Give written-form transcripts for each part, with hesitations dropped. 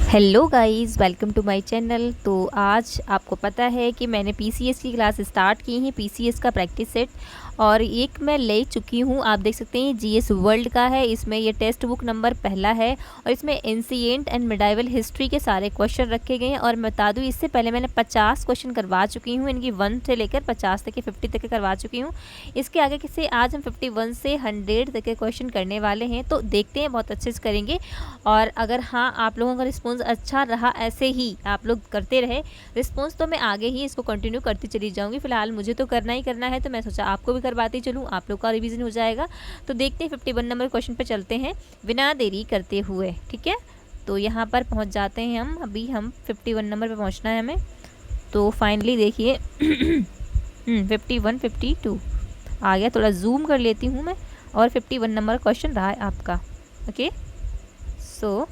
Hello guys, welcome to my channel. तो आज आपको पता है कि मैंने पीसीएस की क्लास स्टार्ट की है, पीसीएस का प्रैक्टिस सेट, और एक मैं ले चुकी हूँ। आप देख सकते हैं जीएस वर्ल्ड का है। इसमें ये टेक्स्ट बुक नंबर पहला है और इसमें एंशिएंट एंड मिडाइवल हिस्ट्री के सारे क्वेश्चन रखे गए हैं। और मैं बता दूँ, इससे पहले मैंने 50 क्वेश्चन करवा चुकी हूँ, इनकी 1 से लेकर 50 तक के 50 तक के करवा चुकी हूँ। इसके आगे से आज हम 51 से 100 तक के क्वेश्चन करने वाले हैं। तो देखते हैं, बहुत अच्छे से करेंगे। और अगर हाँ आप लोगों का रिस्पॉन्स अच्छा रहा, ऐसे ही आप लोग करते रहे रिस्पॉन्स, तो मैं आगे ही इसको कंटिन्यू करती चली जाऊंगी। फिलहाल मुझे तो करना ही करना है, तो मैं सोचा आपको भी करवाती चलूँ, आप लोग का रिवीजन हो जाएगा। तो देखते हैं 51 नंबर क्वेश्चन पे चलते हैं बिना देरी करते हुए। ठीक है, तो यहाँ पर पहुँच जाते हैं हम। अभी हम 51 नंबर पर पहुँचना है हमें। तो फाइनली देखिए 51 52 आ गया। थोड़ा जूम कर लेती हूँ मैं। और 51 नंबर क्वेश्चन रहा है आपका। ओके, सो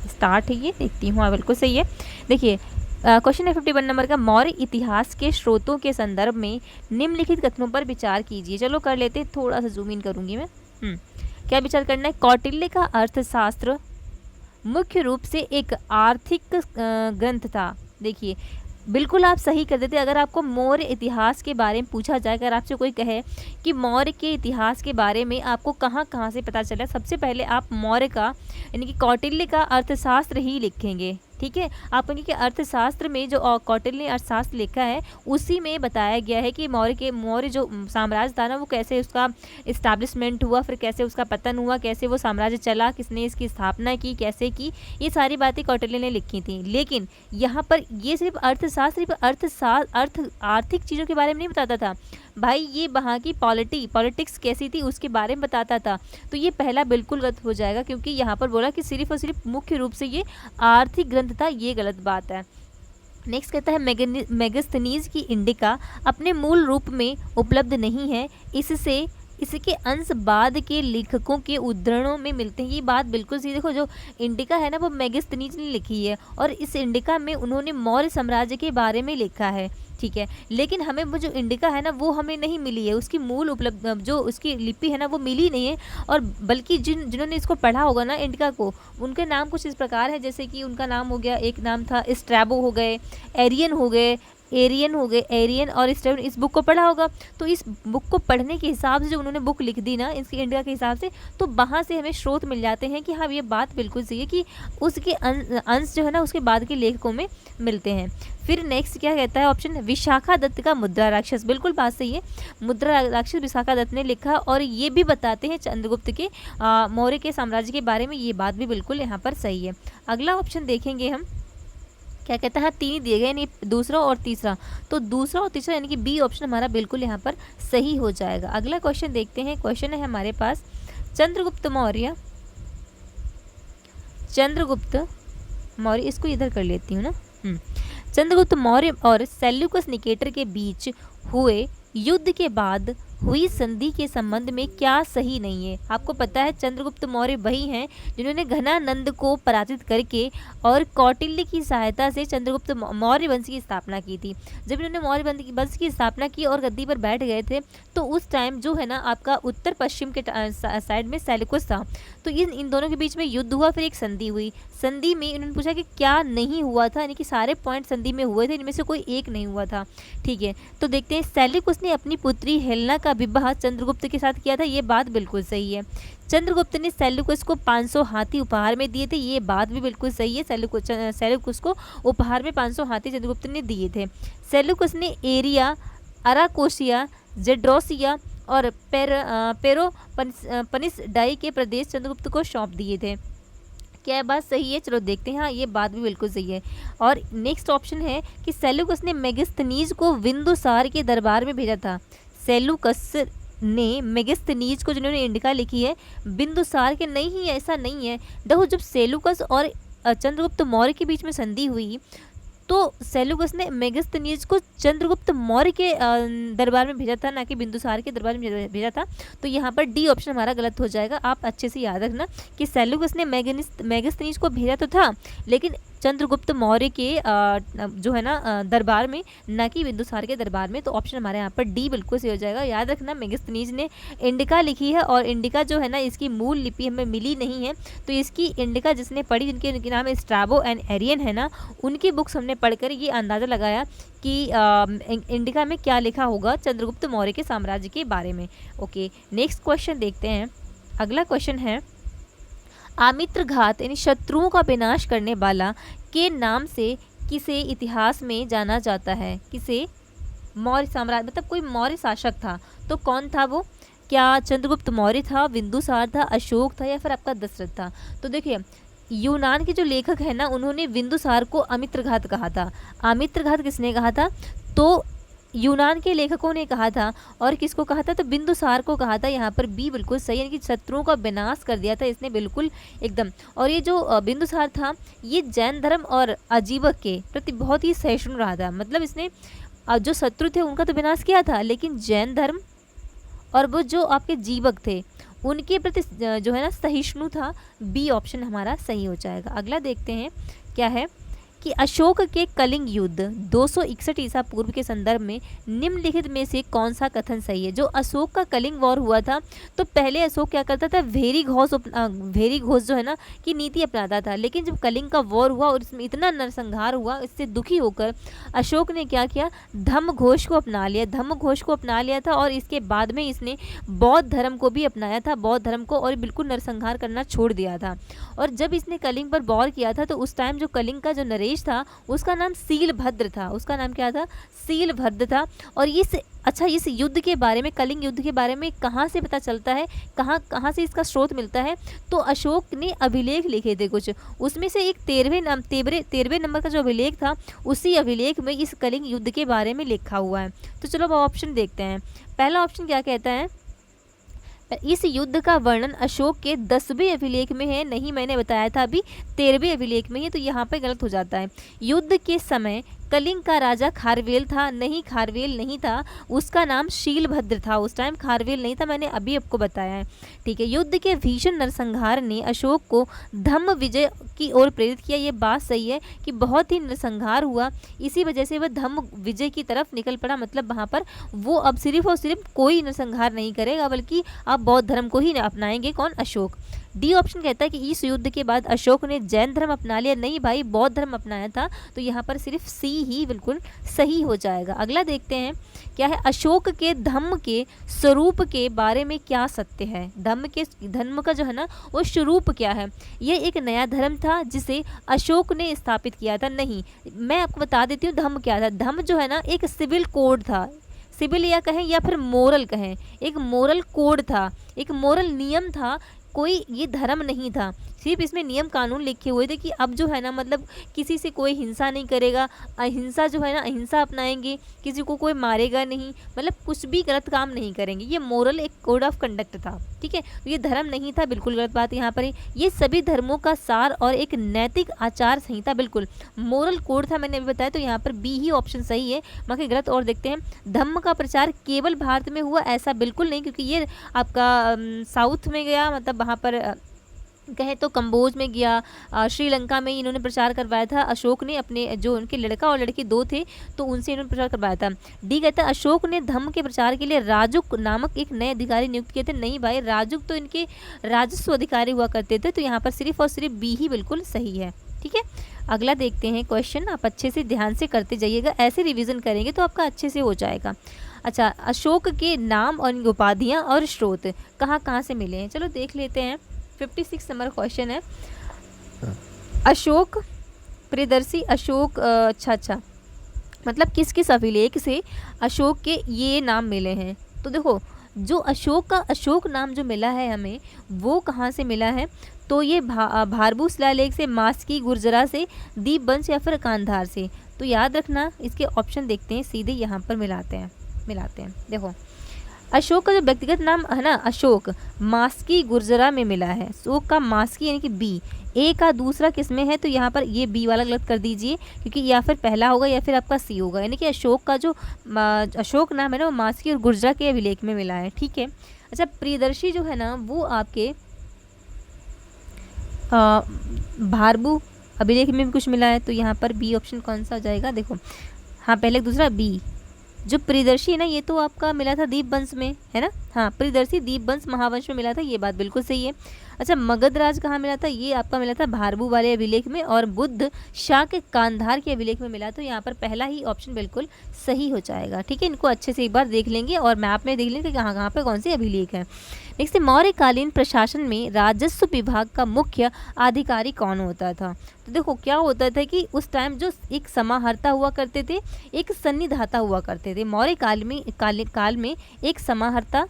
स्टार्ट है, ये देखती हूँ। हाँ बिल्कुल सही है। देखिए क्वेश्चन है 51 नंबर का, मौर्य इतिहास के स्रोतों के संदर्भ में निम्नलिखित कथनों पर विचार कीजिए। चलो कर लेते हैं, थोड़ा सा जूम इन करूंगी मैं। क्या विचार करना है? कौटिल्य का अर्थशास्त्र मुख्य रूप से एक आर्थिक ग्रंथ था। देखिए बिल्कुल आप सही कर देते। अगर आपको मौर्य इतिहास के बारे में पूछा जाए, अगर आपसे कोई कहे कि मौर्य के इतिहास के बारे में आपको कहाँ कहाँ से पता चला, सबसे पहले आप मौर्य का यानी कि कौटिल्य का अर्थशास्त्र ही लिखेंगे। ठीक है, आप कहेंगे कि अर्थशास्त्र में जो कौटिल्य ने अर्थशास्त्र लिखा है, उसी में बताया गया है कि मौर्य जो साम्राज्य था ना, वो कैसे उसका इस्टेब्लिशमेंट हुआ, फिर कैसे उसका पतन हुआ, कैसे वो साम्राज्य चला, किसने इसकी स्थापना की, कैसे की, ये सारी बातें कौटिल्य ने लिखी थी। लेकिन यहाँ पर ये सिर्फ अर्थशास्त्र आर्थिक चीज़ों के बारे में नहीं बताता था भाई, ये वहाँ की पॉलिटिक्स कैसी थी उसके बारे में बताता था। तो ये पहला बिल्कुल गलत हो जाएगा, क्योंकि यहाँ पर बोला कि सिर्फ और सिर्फ मुख्य रूप से ये आर्थिक ग्रंथ था, ये गलत बात है। नेक्स्ट कहता है मेगास्थनीज की इंडिका अपने मूल रूप में उपलब्ध नहीं है, इसके अंश बाद के लेखकों के उद्धरणों में मिलते हैं। ये बात बिल्कुल सी, देखो जो इंडिका है ना, वो मेगास्थनीज ने लिखी है, और इस इंडिका में उन्होंने मौर्य साम्राज्य के बारे में लिखा है। ठीक है, लेकिन हमें वो जो इंडिका है ना, वो हमें नहीं मिली है, उसकी मूल उपलब्ध जो उसकी लिपि है ना, वो मिली नहीं है। और बल्कि जिन्होंने इसको पढ़ा होगा ना इंडिका को, उनके नाम कुछ इस प्रकार है, जैसे कि उनका नाम हो गया, एक नाम था स्ट्रैबो हो गए, एरियन हो गए, एरियन और स्ट्रैबो। इस बुक को पढ़ा होगा। तो इस बुक को पढ़ने के हिसाब से जो उन्होंने बुक लिख दी ना इसकी इंडिया के हिसाब से, तो वहाँ से हमें स्रोत मिल जाते हैं कि हाँ ये बात बिल्कुल सही है कि उसके अंश जो है ना उसके बाद के लेखकों में मिलते हैं। फिर नेक्स्ट क्या कहता है ऑप्शन, विशाखा दत्त का मुद्रा राक्षस। बिल्कुल बात सही है, मुद्रा राक्षस विशाखा दत्त ने लिखा, और ये भी बताते हैं चंद्रगुप्त के मौर्य के साम्राज्य के बारे में। ये बात भी बिल्कुल यहाँ पर सही है। अगला ऑप्शन देखेंगे हम, क्या कहता है, 3 दिए गए, यानी दूसरा और तीसरा। तो दूसरा और तीसरा यानी कि बी ऑप्शन हमारा बिल्कुल यहाँ पर सही हो जाएगा। अगला क्वेश्चन देखते हैं। क्वेश्चन है हमारे पास, चंद्रगुप्त मौर्य, इसको इधर कर लेती हूँ ना। चंद्रगुप्त मौर्य और सेल्यूकस निकेटर के बीच हुए युद्ध के बाद हुई संधि के संबंध में क्या सही नहीं है? आपको पता है चंद्रगुप्त मौर्य वही हैं जिन्होंने घनानंद को पराजित करके और कौटिल्य की सहायता से चंद्रगुप्त मौर्य वंश की स्थापना की थी। जब इन्होंने मौर्य वंश की स्थापना की और गद्दी पर बैठ गए थे, तो उस टाइम जो है ना आपका उत्तर पश्चिम के साइड में सेल्यूकस था। तो इन दोनों के बीच में युद्ध हुआ, फिर एक संधि हुई। संधि में इन्होंने पूछा कि क्या नहीं हुआ था, यानी कि सारे पॉइंट संधि में हुए थे, इनमें से कोई एक नहीं हुआ था। ठीक है, तो देखते हैं। सेल्यूकस ने अपनी पुत्री हेलेना का विवाह चंद्रगुप्त के साथ किया था। ये बात बिल्कुल सही है। चंद्रगुप्त ने सेल्यूकस को 500 हाथी उपहार में दिए थे। ये बात भी बिल्कुल सही है। सेल्यूकस को उपहार में 500 हाथी चंद्रगुप्त ने दिए थे। सेल्यूकस ने एरिया, अराकोसिया, जेड्रोसिया और पेरोपनिस डाई के प्रदेश चंद्रगुप्त को सौंप दिए थे। क्या बात सही है? चलो देखते हैं। हाँ ये बात भी बिल्कुल सही है। और नेक्स्ट ऑप्शन है कि सेल्यूकस ने मेगास्थनीज को बिंदुसार के दरबार में भेजा था। सेल्यूकस ने मेगास्थनीज को, जिन्होंने इंडिका लिखी है, बिंदुसार के नहीं, ऐसा नहीं है। देखो जब सेल्यूकस और चंद्रगुप्त मौर्य के बीच में संधि हुई, तो सेल्यूकस ने मेगास्थनीज को चंद्रगुप्त मौर्य के दरबार में भेजा था, ना कि बिंदुसार के दरबार में भेजा था। तो यहाँ पर डी ऑप्शन हमारा गलत हो जाएगा। आप अच्छे से याद रखना कि सेल्यूकस ने मेगास्थनीज को भेजा तो था, लेकिन चंद्रगुप्त मौर्य के जो है ना दरबार में, ना कि बिंदुसार के दरबार में। तो ऑप्शन हमारे यहाँ पर डी बिल्कुल सही हो जाएगा। याद रखना मेगास्थनीज ने इंडिका लिखी है और इंडिका जो है ना इसकी मूल लिपि हमें मिली नहीं है, तो इसकी इंडिका जिसने पढ़ी, जिनके नाम स्ट्राबो एंड एरियन है ना, उनकी बुक्स हमने पढ़कर ये अंदाज़ा लगाया कि इंडिका में क्या लिखा होगा चंद्रगुप्त मौर्य के साम्राज्य के बारे में। ओके, नेक्स्ट क्वेश्चन देखते हैं। अगला क्वेश्चन है, आमित्र घात यानी शत्रुओं का विनाश करने वाला के नाम से किसे इतिहास में जाना जाता है? किसे? मौर्य साम्राज्य, मतलब कोई मौर्य शासक था, तो कौन था वो? क्या चंद्रगुप्त मौर्य था, बिंदुसार था, अशोक था, या फिर आपका दशरथ था? तो देखिए, यूनान के जो लेखक है ना, उन्होंने बिंदुसार को अमित्रघात कहा था। अमित्रघात किसने कहा था? तो यूनान के लेखकों ने कहा था। और किसको कहा था? तो बिंदुसार को कहा था। यहाँ पर बी बिल्कुल सही है, यानी कि शत्रुओं का विनाश कर दिया था इसने, बिल्कुल एकदम। और ये जो बिंदुसार था, ये जैन धर्म और अजीवक के प्रति बहुत ही सहिष्णु रहा था। मतलब इसने जो शत्रु थे उनका तो विनाश किया था, लेकिन जैन धर्म और वो जो आपके जीवक थे उनके प्रति जो है ना सहिष्णु था। बी ऑप्शन हमारा सही हो जाएगा। अगला देखते हैं क्या है कि अशोक के कलिंग युद्ध 261 ईसा पूर्व के संदर्भ में निम्नलिखित में से कौन सा कथन सही है? जो अशोक का कलिंग वॉर हुआ था, तो पहले अशोक क्या करता था? भेरी घोष जो है ना की नीति अपनाता था। लेकिन जब कलिंग का वॉर हुआ और इसमें इतना नरसंहार हुआ, इससे दुखी होकर अशोक ने क्या किया? धम्म घोष को अपना लिया। धम्म घोष को अपना लिया था और इसके बाद में इसने बौद्ध धर्म को भी अपनाया था, बौद्ध धर्म को, और बिल्कुल नरसंहार करना छोड़ दिया था। और जब इसने कलिंग पर वॉर किया था, तो उस टाइम जो कलिंग का जो नरेश था उसका नाम सीलभद्र था। उसका नाम क्या था? सीलभद्र था। और इस युद्ध के बारे में, कलिंग युद्ध के बारे में कहाँ से पता चलता है, कहाँ से इसका स्रोत मिलता है? तो अशोक ने अभिलेख लिखे थे कुछ, उसमें से एक 13वें नंबर का जो अभिलेख था, उसी अभिलेख में इस कलिंग युद्ध के बारे में लिखा हुआ है। तो चलो अब ऑप्शन देखते हैं। पहला ऑप्शन क्या कहता है? इस युद्ध का वर्णन अशोक के 10वें अभिलेख में है। नहीं, मैंने बताया था अभी 13वें अभिलेख में है, तो यहाँ पे गलत हो जाता है। युद्ध के समय कलिंग का राजा खारवेल था। नहीं, खारवेल नहीं था, उसका नाम शीलभद्र था। उस टाइम खारवेल नहीं था, मैंने अभी आपको बताया है। ठीक है, युद्ध के भीषण नरसंहार ने अशोक को धम्म विजय की ओर प्रेरित किया। ये बात सही है कि बहुत ही नरसंहार हुआ, इसी वजह से वह धम्म विजय की तरफ निकल पड़ा। मतलब वहाँ पर वो अब सिर्फ और सिर्फ कोई नरसंहार नहीं करेगा, बल्कि अब बौद्ध धर्म को ही अपनाएंगे। कौन? अशोक। डी ऑप्शन कहता है कि इस युद्ध के बाद अशोक ने जैन धर्म अपना लिया। नहीं भाई, बौद्ध धर्म अपनाया था। तो यहाँ पर सिर्फ सी ही बिल्कुल सही हो जाएगा। अगला देखते हैं क्या है? अशोक के धम्म के स्वरूप के बारे में क्या सत्य है? धम्म का जो है ना वो स्वरूप क्या है? यह एक नया धर्म था जिसे अशोक ने स्थापित किया था। नहीं, मैं आपको बता देती हूँ धम्म क्या था। धम्म जो है ना एक सिविल कोड था, सिविल या कहें या फिर मोरल कहें, एक मोरल कोड था, एक मोरल नियम था। कोई ये धर्म नहीं था, सिर्फ इसमें नियम कानून लिखे हुए थे कि अब जो है ना मतलब किसी से कोई हिंसा नहीं करेगा, अहिंसा जो है ना अहिंसा अपनाएंगे, किसी को कोई मारेगा नहीं, मतलब कुछ भी गलत काम नहीं करेंगे। ये मोरल एक कोड ऑफ कंडक्ट था। ठीक है, तो ये धर्म नहीं था, बिल्कुल गलत बात यहाँ पर है। ये सभी धर्मों का सार और एक नैतिक आचार संहिता, बिल्कुल मोरल कोड था, मैंने अभी बताया। तो यहाँ पर बी ही ऑप्शन सही है, बाकी गलत। और देखते हैं, धम्म का प्रचार केवल भारत में हुआ, ऐसा बिल्कुल नहीं, क्योंकि ये आपका साउथ में गया, मतलब वहाँ पर कहें तो कंबोज में गया, श्रीलंका में इन्होंने प्रचार करवाया था। अशोक ने अपने जो उनके लड़का और लड़की दो थे, तो उनसे इन्होंने प्रचार करवाया था। डी कहता है अशोक ने धम्म के प्रचार के लिए राजुक नामक एक नए अधिकारी नियुक्त किए थे। नहीं भाई, राजुक तो इनके राजस्व अधिकारी हुआ करते थे। तो यहाँ पर सिर्फ और सिर्फ बी ही बिल्कुल सही है। ठीक है, अगला देखते हैं क्वेश्चन। आप अच्छे से ध्यान से करते जाइएगा, ऐसे रिविजन करेंगे तो आपका अच्छे से हो जाएगा। अच्छा, अशोक के नाम और उपाधियाँ और स्रोत कहाँ कहाँ से मिले हैं, चलो देख लेते हैं। 56 नंबर क्वेश्चन है, अशोक प्रियदर्शी अशोक अच्छा मतलब किस किस अभिलेख से अशोक के ये नाम मिले हैं? तो देखो, जो अशोक का अशोक नाम जो मिला है हमें, वो कहाँ से मिला है? तो ये भारभू शिलालेख से, मास्की गुर्जरा से, दीपवंश या फिर कांधार से। तो याद रखना, इसके ऑप्शन देखते हैं, सीधे यहाँ पर मिलाते हैं। देखो, अशोक का जो व्यक्तिगत नाम है ना, अशोक मास्की गुर्जरा में मिला है। अशोक का मास्की यानी कि बी, ए का दूसरा किस में है? तो यहाँ पर ये बी वाला गलत कर दीजिए, क्योंकि या फिर पहला होगा या फिर आपका सी होगा। यानी कि अशोक का जो अशोक नाम है ना, वो मास्की और गुर्जरा के अभिलेख में मिला है। ठीक है। अच्छा, प्रियदर्शी जो है ना, वो आपके भारभू अभिलेख में भी कुछ मिला है, तो यहाँ पर बी ऑप्शन कौन सा हो जाएगा, देखो हाँ पहले दूसरा बी। जो प्रियदर्शी है ना, ये तो आपका मिला था दीपवंश में, है ना, हाँ प्रियदर्शी दीपवंश महावंश में मिला था, ये बात बिल्कुल सही है। अच्छा, मगध राज कहाँ मिला था, ये आपका मिला था भारबू वाले अभिलेख में, और बुद्ध शाह के कांधार के अभिलेख में मिला, तो यहाँ पर पहला ही ऑप्शन बिल्कुल सही हो जाएगा। ठीक है, इनको अच्छे से एक बार देख लेंगे और मैप में देख लेंगे कि कहाँ कहाँ पे कौन से अभिलेख है। नेक्स्ट, मौर्यकालीन प्रशासन में राजस्व विभाग का मुख्य अधिकारी कौन होता था। तो देखो क्या होता था कि उस टाइम जो एक समाहर्ता हुआ करते थे, एक सन्निधाता हुआ करते थे। मौर्य काल में एक समाहर्ता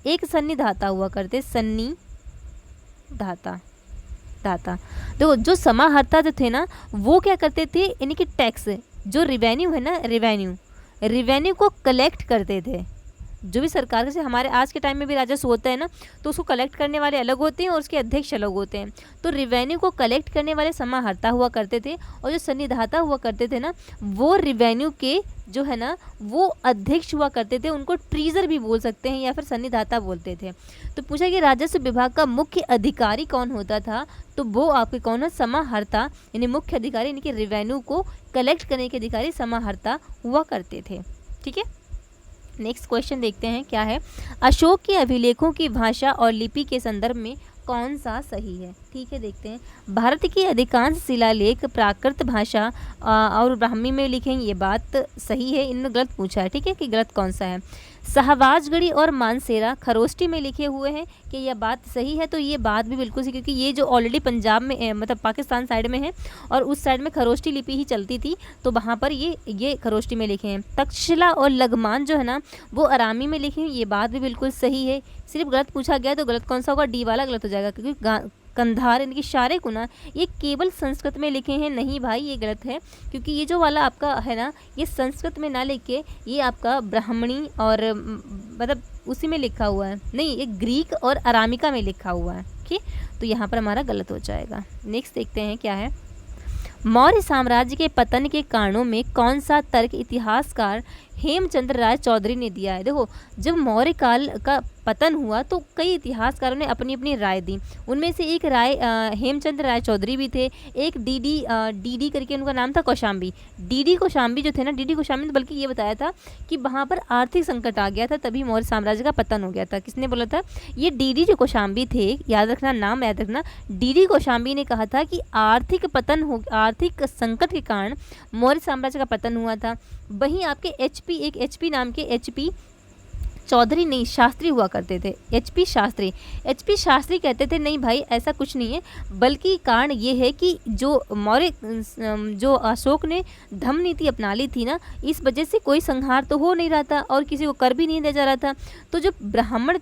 एक सन्निधाता हुआ करते, सन्निधाता दाता। देखो जो समाहर्ता जो थे ना, वो क्या करते थे, यानी कि टैक्स, जो रिवेन्यू है ना, रिवेन्यू को कलेक्ट करते थे। जो भी सरकार, जैसे हमारे आज के टाइम में भी राजस्व होता है ना, तो उसको कलेक्ट करने वाले अलग होते हैं और उसके अध्यक्ष अलग होते हैं। तो रिवेन्यू को कलेक्ट करने वाले समाहर्ता हुआ करते थे, और जो सन्निधाता हुआ करते थे ना, वो रिवेन्यू के जो है ना वो अध्यक्ष हुआ करते थे। उनको ट्रीजर भी बोल सकते हैं या फिर सन्निधाता बोलते थे। तो पूछा कि राजस्व विभाग का मुख्य अधिकारी कौन होता था, तो वो आपके कौन है, समाहर्ता, यानी मुख्य अधिकारी, यानी कि रिवेन्यू को कलेक्ट करने के अधिकारी समाहर्ता हुआ करते थे। ठीक है, नेक्स्ट क्वेश्चन देखते हैं क्या है। अशोक के अभिलेखों की भाषा और लिपि के संदर्भ में कौन सा सही है। ठीक है, देखते हैं। भारत की अधिकांश शिलालेख प्राकृत भाषा और ब्राह्मी में लिखे हैं, ये बात सही है। इन्होंने गलत पूछा है, ठीक है, कि गलत कौन सा है। शाहबाजगढ़ी और मानसेरा खरोष्टी में लिखे हुए हैं, कि यह बात सही है। तो ये बात भी बिल्कुल सही, क्योंकि ये जो ऑलरेडी पंजाब में मतलब पाकिस्तान साइड में है, और उस साइड में खरोष्टी लिपि ही चलती थी, तो वहाँ पर ये खरोष्टी में लिखे हैं। तक्षशिला और लघमान जो है ना, वो अरामी में लिखे हैं, ये बात भी बिल्कुल सही है। सिर्फ गलत पूछा गया, तो गलत कौन सा होगा, डी वाला गलत हो जाएगा, क्योंकि कंधार इनकी शारे कुना ये केवल संस्कृत में लिखे हैं। नहीं भाई, ये गलत है, क्योंकि ये जो वाला आपका है ना, ये संस्कृत में ना लिखे, ये आपका ब्राह्मणी और मतलब उसी में लिखा हुआ है। नहीं, ये ग्रीक और अरामिका में लिखा हुआ है। ठीक, तो यहाँ पर हमारा गलत हो जाएगा। नेक्स्ट देखते हैं क्या है। मौर्य साम्राज्य के पतन के कारणों में कौन सा तर्क इतिहासकार हेमचंद्र राय चौधरी ने दिया है। देखो, जब मौर्य काल का पतन हुआ तो कई इतिहासकारों ने अपनी अपनी राय दी। उनमें से एक राय हेमचंद्र राय चौधरी भी थे, एक डी करके उनका नाम था कौशाम्बी। डी कौशाम्बी जो थे ना, डी कौशाम्बी ने बल्कि ये बताया था कि वहाँ पर आर्थिक संकट आ गया था, तभी मौर्य साम्राज्य का पतन हो गया था। किसने बोला था, ये डी जो कौशाम्बी थे, याद रखना, नाम याद रखना। डी कौशाम्बी ने कहा था कि आर्थिक संकट के कारण मौर्य साम्राज्य का पतन हुआ था। वहीं आपके एचपी नाम के एचपी चौधरी नहीं, शास्त्री हुआ करते थे। एचपी शास्त्री कहते थे नहीं भाई, ऐसा कुछ नहीं है, बल्कि कारण ये है कि जो अशोक ने धम्म नीति अपना ली थी ना, इस वजह से कोई संहार तो हो नहीं रहा था और किसी को कर भी नहीं दिया जा रहा था। तो जो ब्राह्मण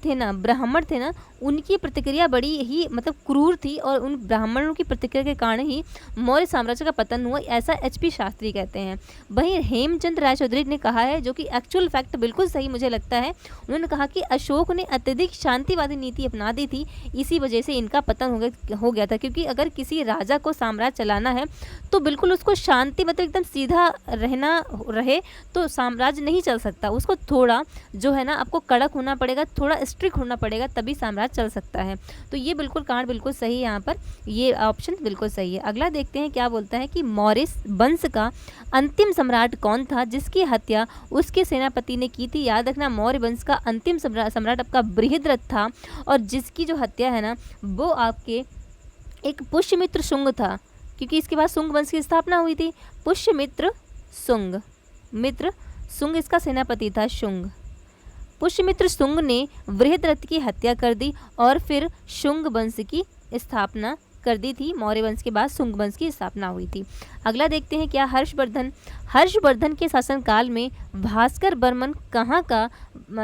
थे ना उनकी प्रतिक्रिया बड़ी ही मतलब क्रूर थी, और उन ब्राह्मणों की प्रतिक्रिया के कारण ही मौर्य साम्राज्य का पतन हुआ, ऐसा एचपी शास्त्री कहते हैं। वहीं हेमचंद्र राय चौधरी ने कहा है, जो कि एक्चुअल फैक्ट बिल्कुल सही मुझे लगता है, उन्होंने कहा कि अशोक ने अत्यधिक शांतिवादी नीति अपना दी थी, इसी वजह से इनका पतन हो गया था। क्योंकि अगर किसी राजा को साम्राज्य चलाना है तो बिल्कुल उसको शांति, मतलब एकदम सीधा रहे तो साम्राज्य नहीं चल सकता। उसको थोड़ा जो है ना आपको कड़क होना पड़ेगा, थोड़ा स्ट्रिक्ट होना पड़ेगा, तभी साम्राज्य चल सकता है। तो ये बिल्कुल कारण बिल्कुल सही है, यहाँ पर ये ऑप्शन बिल्कुल सही है। अगला देखते हैं क्या बोलता है कि मौर्य वंश का अंतिम सम्राट कौन था जिसकी हत्या उसके सेनापति ने की थी। याद रखना, मौर्य वंश का अंतिम सम्राट आपका बृहद्रथ था, और जिसकी जो हत्या है ना वो आपके एक पुष्यमित्र शुंग था, क्योंकि इसके बाद शुंग वंश की स्थापना हुई थी। पुष्यमित्र शुंग इसका सेनापति था। पुष्यमित्र शुंग ने बृहद्रथ की हत्या कर दी और फिर शुंग वंश की स्थापना कर दी थी। मौर्य वंश के बाद शुंग वंश की स्थापना हुई थी। अगला देखते हैं क्या, हर्षवर्धन के शासनकाल में भास्कर बर्मन कहाँ का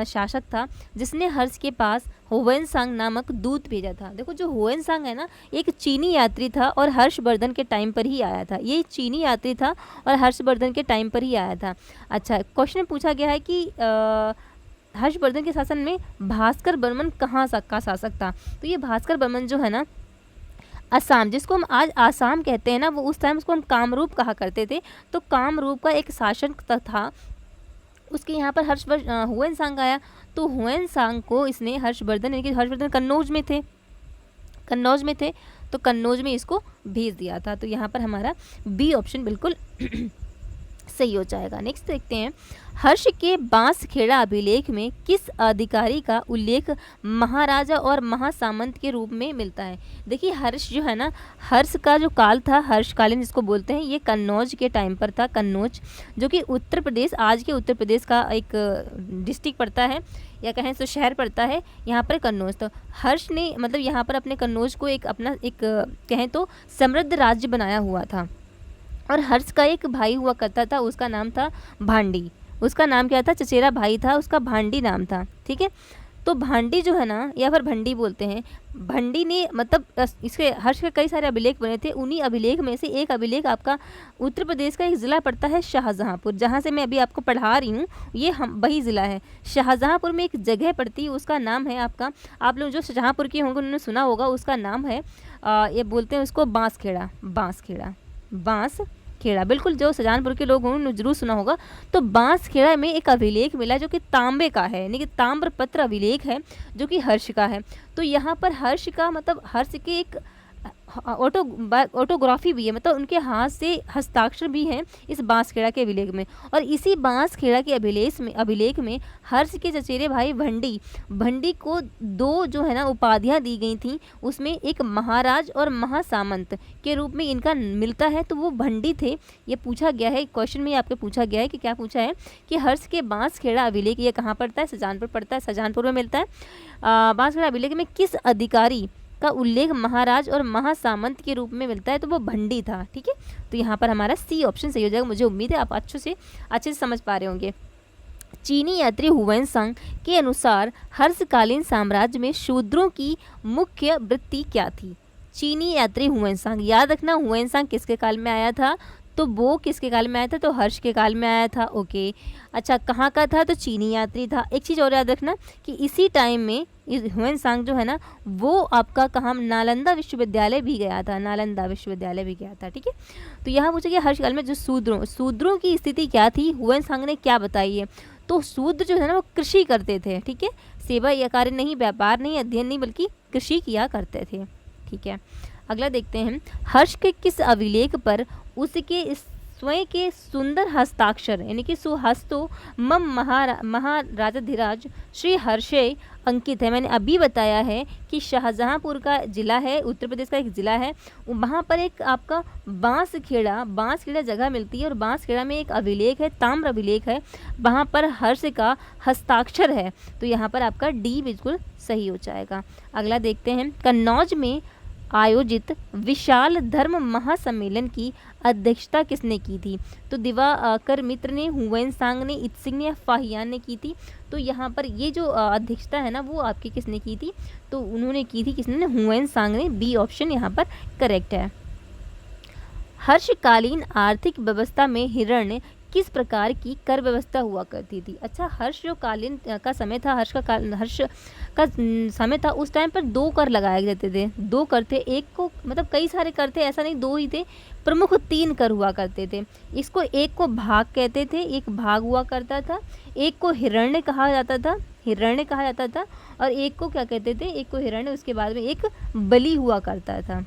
शासक था जिसने हर्ष के पास हुएनसांग नामक दूत भेजा था। देखो, जो हुएनसांग है ना, एक चीनी यात्री था और हर्षवर्धन के टाइम पर ही आया था। ये चीनी यात्री था और हर्षवर्धन के टाइम पर ही आया था। अच्छा, क्वेश्चन पूछा गया है कि हर्षवर्धन के शासन में भास्कर बर्मन कहाँ का शासक था। तो ये भास्कर बर्मन जो है ना, असम, जिसको हम आज आसाम कहते हैं ना, वो उस टाइम उसको हम कामरूप कहा करते थे। तो कामरूप का एक शासक था, उसके यहाँ पर हुएनसांग आया। तो हुएनसांग को इसने हर्षवर्धन, यानी कि हर्षवर्धन कन्नौज में थे, कन्नौज में थे तो कन्नौज में इसको भेज दिया था। तो यहाँ पर हमारा बी ऑप्शन बिल्कुल सही हो जाएगा। नेक्स्ट देखते हैं, हर्ष के बांसखेड़ा अभिलेख में किस अधिकारी का उल्लेख महाराजा और महासामंत के रूप में मिलता है। देखिए हर्ष जो है ना, हर्ष का जो काल था, हर्षकालीन जिसको बोलते हैं, ये कन्नौज के टाइम पर था। कन्नौज जो कि उत्तर प्रदेश, आज के उत्तर प्रदेश का एक डिस्ट्रिक्ट पड़ता है या कहें तो शहर पड़ता है, यहाँ पर कन्नौज। तो हर्ष ने मतलब यहाँ पर अपने कन्नौज को एक अपना एक कहें तो समृद्ध राज्य बनाया हुआ था। और हर्ष का एक भाई हुआ करता था, उसका नाम था भांडी। उसका नाम क्या था, चचेरा भाई था उसका, भांडी नाम था। ठीक है, तो भांडी जो है ना, या फिर भंडी बोलते हैं, भंडी ने मतलब इसके हर्ष के कई सारे अभिलेख बने थे। उन्हीं अभिलेख में से एक अभिलेख आपका उत्तर प्रदेश का एक ज़िला पड़ता है शाहजहाँपुर, जहाँ से मैं अभी आपको पढ़ा रही हूँ, ये हम वही ज़िला है। शाहजहाँपुर में एक जगह पड़ती है, उसका नाम है आपका, आप लोग जो शाहजहाँपुर के होंगे उन्होंने सुना होगा, उसका नाम है ये बोलते हैं उसको बांसखेड़ा। बांसखेड़ा, बांसखेड़ा, बिल्कुल जो शाहजहाँपुर के लोग होंगे उन्होंने जरूर सुना होगा। तो बांसखेड़ा में एक अभिलेख मिला जो कि तांबे का है, यानी कि ताम्रपत्र अभिलेख है जो कि हर्ष का है। तो यहाँ पर हर्ष का मतलब हर्ष के एक ऑटोग्राफी भी है, मतलब उनके हाथ से हस्ताक्षर भी हैं इस बांसखेड़ा के अभिलेख में। और इसी बांसखेड़ा के अभिलेख में हर्ष के चचेरे भाई भंडी को दो जो है ना उपाधियां दी गई थी, उसमें एक महाराज और महासामंत के रूप में इनका मिलता है। तो वो भंडी थे। ये पूछा गया है क्वेश्चन में, आपके पूछा गया है कि क्या पूछा है कि हर्ष के बांसखेड़ा अभिलेख ये कहाँ पड़ता है, शाहजहाँपुर पड़ता है, शाहजहाँपुर में मिलता है। बांसखेड़ा अभिलेख में किस अधिकारी का उल्लेख महाराज और महासामंत के रूप में मिलता है, तो वो भंडी था। ठीक है, तो यहाँ पर हमारा सी ऑप्शन सही हो जाएगा। मुझे उम्मीद है आप अच्छे से समझ पा रहे होंगे। चीनी यात्री हुएनसांग के अनुसार हर्षकालीन साम्राज्य में शूद्रों की मुख्य वृत्ति क्या थी। चीनी यात्री हुएनसांग, याद रखना हुएनसांग किसके काल में आया था, तो वो किसके काल में आया था, तो हर्ष के काल में आया था। ओके, अच्छा कहाँ का था, तो चीनी यात्री था। एक चीज़ और याद रखना कि इसी टाइम में हुएनसांग जो है ना, वो आपका कहाँ, नालंदा विश्वविद्यालय भी गया था, नालंदा विश्वविद्यालय भी गया था। ठीक है, तो यहाँ पूछा गया हर्ष काल में जो शूद्रों की स्थिति क्या थी, हुएनसांग ने क्या बताई है। तो शूद्र जो है ना वो कृषि करते थे। ठीक है, सेवा या कार्य नहीं, व्यापार नहीं, अध्ययन नहीं, बल्कि कृषि किया करते थे। ठीक है, अगला देखते हैं, हर्ष के किस अभिलेख पर उसके स्वयं के सुंदर हस्ताक्षर यानी कि सुहस्तु मम महाराजाधिराज श्री हर्षे अंकित है। मैंने अभी बताया है कि शाहजहाँपुर का जिला है, उत्तर प्रदेश का एक ज़िला है, वहाँ पर एक आपका बांसखेड़ा जगह मिलती है और बांसखेड़ा में एक अभिलेख है, ताम्र अभिलेख है, वहाँ पर हर्ष का हस्ताक्षर है। तो यहाँ पर आपका डी बिल्कुल सही हो जाएगा। अगला देखते हैं, कन्नौज में आयोजित विशाल धर्म महासम्मेलन की अध्यक्षता किसने की थी। तो दिवाकर मित्र ने, हुएनसांग ने, इत्सिंग ने, फाहियान ने की थी। तो यहाँ पर ये जो अध्यक्षता है ना वो आपकी किसने की थी, तो उन्होंने की थी, किसने, हुएनसांग ने। बी ऑप्शन यहाँ पर करेक्ट है। हर्षकालीन आर्थिक व्यवस्था में हिरण्य किस प्रकार की कर व्यवस्था हुआ करती थी। अच्छा, हर्ष जो कालीन का समय था, हर्ष का समय था, उस टाइम पर दो कर लगाए जाते थे। दो कर थे, एक को मतलब कई सारे कर थे, ऐसा नहीं, दो ही थे, प्रमुख 3 कर हुआ करते थे। इसको एक को भाग कहते थे, एक भाग हुआ करता था, एक को हिरण्य कहा जाता था, और एक को क्या कहते थे, एक को हिरण्य, उसके बाद में एक बलि हुआ करता था।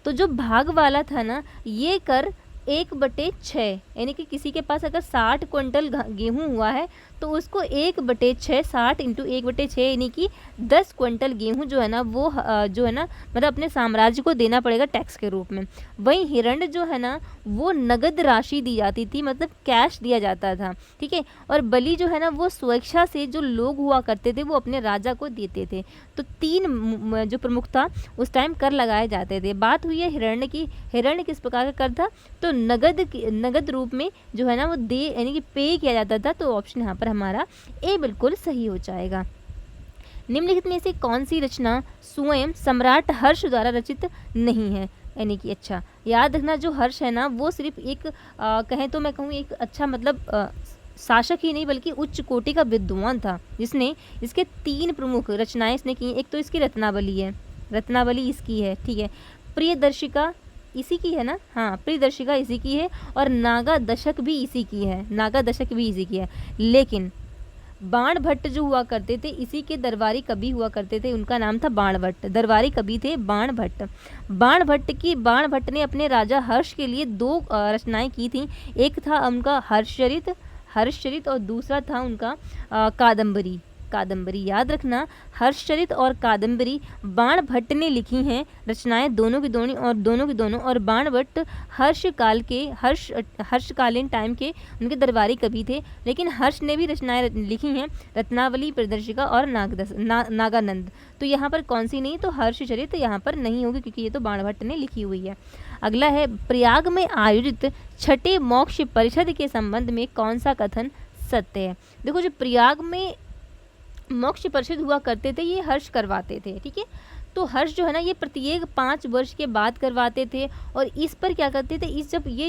तो जो भाग वाला था ना, ये कर 1/6 यानी कि किसी के पास अगर 60 क्विंटल गेहूं हुआ है तो उसको 1/6, 60 × 1/6 यानी कि 10 क्विंटल गेहूं जो है ना वो जो है ना मतलब अपने साम्राज्य को देना पड़ेगा टैक्स के रूप में। वहीं हिरण्य जो है ना वो नगद राशि दी जाती थी, मतलब कैश दिया जाता था। ठीक है, और बलि जो है ना वो स्वेच्छा से जो लोग हुआ करते थे वो अपने राजा को देते थे। तो 3 जो प्रमुख था उस टाइम कर लगाए जाते थे। बात हुई है हिरण्य की, हिरण्य किस प्रकार का कर था, तो नगद रूप में जो है ना वो दे यानी कि पे किया जाता था। तो ऑप्शन यहाँ पर हमारा ए बिल्कुल सही हो जाएगा। निम्नलिखित में से कौन सी रचना स्वयं सम्राट हर्ष द्वारा रचित नहीं है, यानी कि अच्छा याद रखना जो हर्ष है ना वो सिर्फ एक कहें तो मैं कहूँ एक अच्छा मतलब शासक ही नहीं बल्कि उच्च कोटि का विद्वान था, जिसने इसके 3 प्रमुख रचनाएं इसने की। एक तो इसकी रत्नावली है, रत्नावली इसकी है। ठीक है, प्रियदर्शिका इसी की है ना, हाँ प्रियदर्शिका इसी की है, और नागा दशक भी इसी की है, नागा दशक भी इसी की है। लेकिन बाण भट्ट जो हुआ करते थे इसी के दरबारी कवि हुआ करते थे, उनका नाम था बाण भट्ट। दरबारी कवि थे बाण भट्ट। बाण भट्ट ने अपने राजा हर्ष के लिए दो रचनाएं की थी। एक था उनका हर्षचरित और दूसरा था उनका कादम्बरी। कादम्बरी याद रखना, हर्षचरित और कादम्बरी बाण भट्ट ने लिखी हैं रचनाएं, दोनों की दोनों और बाण भट्ट हर्षकालीन टाइम के उनके दरबारी कवि थे। लेकिन हर्ष ने भी रचनाएं लिखी हैं, रत्नावली, प्रदर्शिका और नागानंद। तो यहाँ पर कौन सी नहीं, तो हर्षचरित यहाँ पर नहीं होगी क्योंकि ये तो बाण भट्ट ने लिखी हुई है। अगला है, प्रयाग में आयोजित छठे मोक्ष परिषद के संबंध में कौन सा कथन सत्य है। देखो, जो प्रयाग में मोक्ष परिषद हुआ करते थे ये हर्ष करवाते थे, ठीक है। तो हर्ष जो है ना ये प्रत्येक 5 वर्ष के बाद करवाते थे। और इस पर क्या करते थे,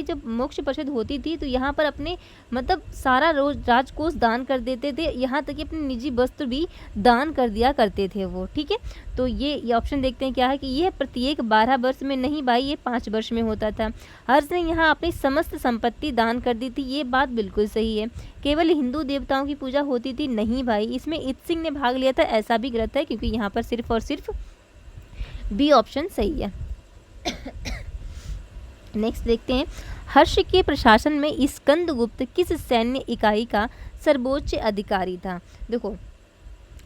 जब मोक्ष परिषद होती थी तो यहाँ पर अपने मतलब सारा राजकोष दान कर देते थे, यहाँ तक कि अपने निजी वस्त्र भी दान कर दिया करते थे वो, ठीक है। तो ये ऑप्शन देखते हैं क्या है कि ये प्रत्येक 12 वर्ष में नहीं भाई, ये 5 वर्ष में होता था। हर्ष ने यहाँ अपनी समस्त संपत्ति दान कर दी थी, ये बात बिल्कुल सही है। केवल हिंदू देवताओं की पूजा होती थी, नहीं भाई, इसमें इत सिंह ने भाग लिया था, ऐसा भी गलत है क्योंकि यहाँ पर सिर्फ और सिर्फ बी ऑप्शन सही है। नेक्स्ट देखते हैं, हर्ष के प्रशासन में स्कंदगुप्त किस सैन्य इकाई का सर्वोच्च अधिकारी था। देखो,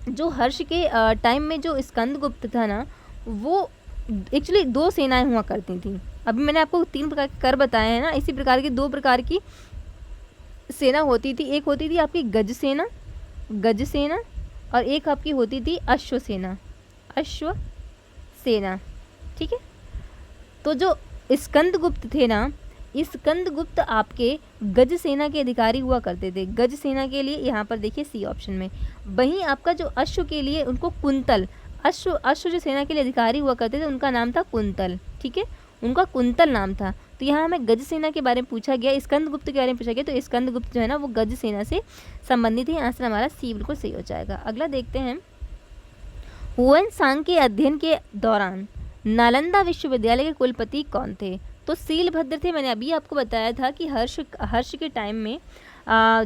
जो हर्ष के टाइम में जो स्कंदगुप्त था ना, वो एक्चुअली 2 सेनाएं हुआ करती थी। अभी मैंने आपको 3 प्रकार के कर बताए हैं ना, इसी प्रकार की 2 प्रकार की सेना होती थी। एक होती थी आपकी गज सेना और एक आपकी होती थी अश्व सेना, ठीक है। तो जो स्कंदगुप्त थे ना, स्कंदगुप्त आपके गज सेना के अधिकारी हुआ करते थे। गज सेना के लिए यहाँ पर देखिए सी ऑप्शन में। वहीं आपका जो अश्व के लिए उनको कुंतल, अश्व जो सेना के लिए अधिकारी हुआ करते थे उनका नाम था कुंतल, ठीक है, उनका कुंतल नाम था। तो यहाँ हमें गज सेना के बारे में पूछा गया, स्कंदगुप्त के बारे में पूछा गया, तो स्कंदगुप्त जो है ना वो गज सेना से संबंधित है। आंसर हमारा सी बिल्कुल सही हो जाएगा। अगला देखते हैं, हुएनसांग के अध्ययन के दौरान नालंदा विश्वविद्यालय के कुलपति कौन थे। तो सीलभद्र थे। मैंने अभी आपको बताया था कि हर्ष के टाइम में